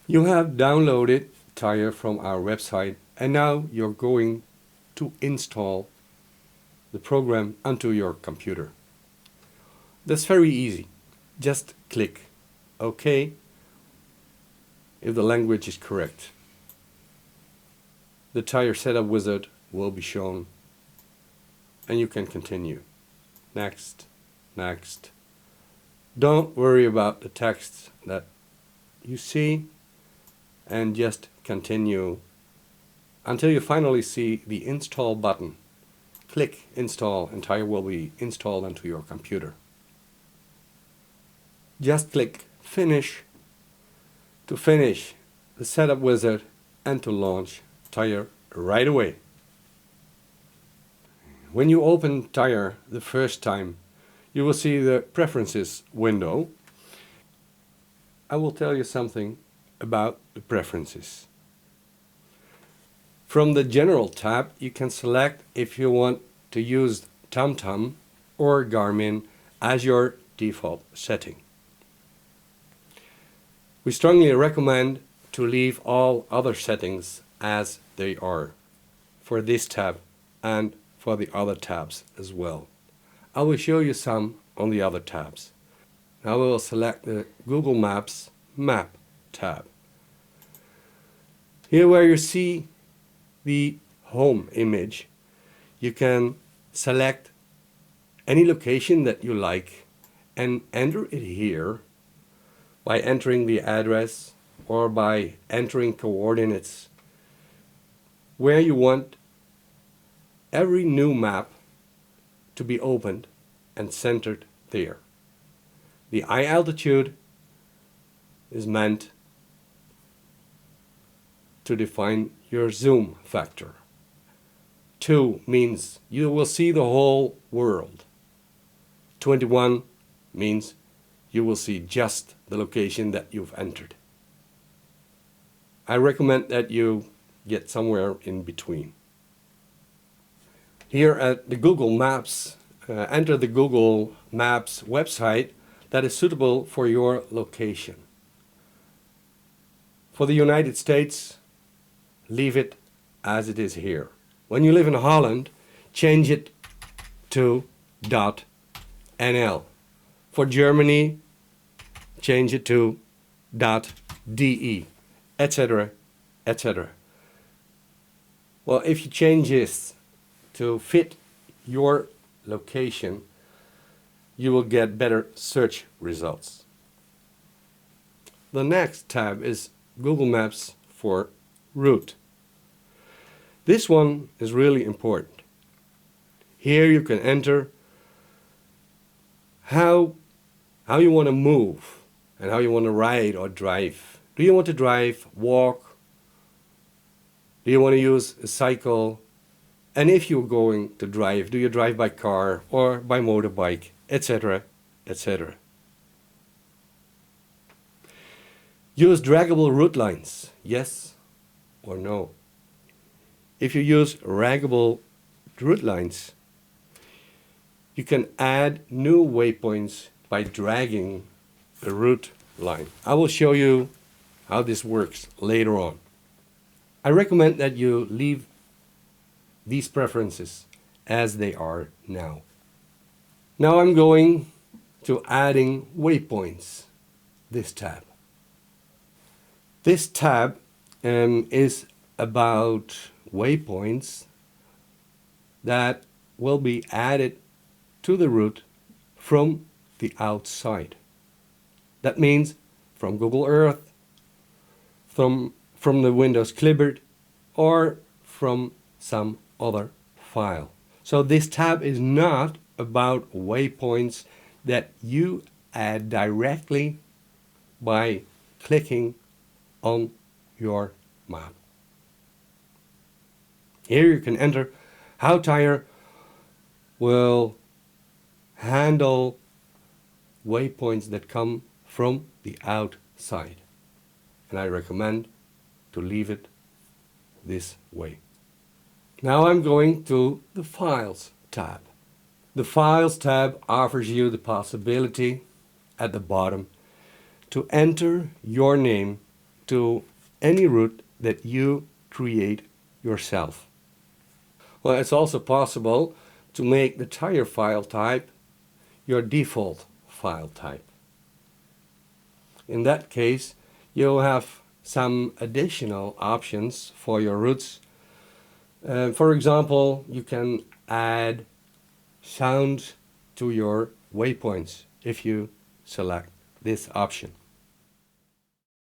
You have downloaded Tire from our website and now you're going to install the program onto your computer. That's very easy. Just click OK if the language is correct. The Tire setup wizard will be shown and you can continue. Next, next. Don't worry about the text that you see and just continue until you finally see the install button. Click install and Tire will be installed onto your computer. Just click finish to finish the setup wizard and to launch Tire right away. When you open Tire the first time, you will see the preferences window. I will tell you something about the preferences. From the General tab, you can select if you want to use TomTom or Garmin as your default setting. We strongly recommend to leave all other settings as they are for this tab and for the other tabs as well. I will show you some on the other tabs. Now we will select the Google Maps Map tab. Here where you see the home image, you can select any location that you like and enter it here by entering the address or by entering coordinates where you want every new map to be opened and centered there. The eye altitude is meant to define your zoom factor. 2 means you will see the whole world. 21 means you will see just the location that you've entered. I recommend that you get somewhere in between. Here at the Google Maps, enter the Google Maps website that is suitable for your location. For the United States, leave it as it is here. When you live in Holland, change it to .nl. For Germany, change it to .de, etc., etc. Well, if you change this to fit your location, you will get better search results. The next tab is Google Maps for route. This one is really important. Here you can enter how you want to move and how you want to ride or drive. Do you want to drive, walk? Do you want to use a cycle? And if you're going to drive, do you drive by car or by motorbike, etc., etc. Use draggable route lines, yes or no. If you use draggable route lines, you can add new waypoints by dragging a route line. I will show you how this works later on. I recommend that you leave these preferences as they are now. Now I'm going to adding waypoints, this tab. This tab is about waypoints that will be added to the route from the outside. That means from Google Earth, from the Windows Clipboard, or from some other file. So this tab is not about waypoints that you add directly by clicking on your map. Here you can enter how Tire will handle waypoints that come from the outside. And I recommend to leave it this way. Now I'm going to the Files tab. The Files tab offers you the possibility at the bottom to enter your name to any route that you create yourself. Well, it's also possible to make the tire file type your default file type. In that case, you'll have some additional options for your routes. For example, you can add sounds to your waypoints if you select this option.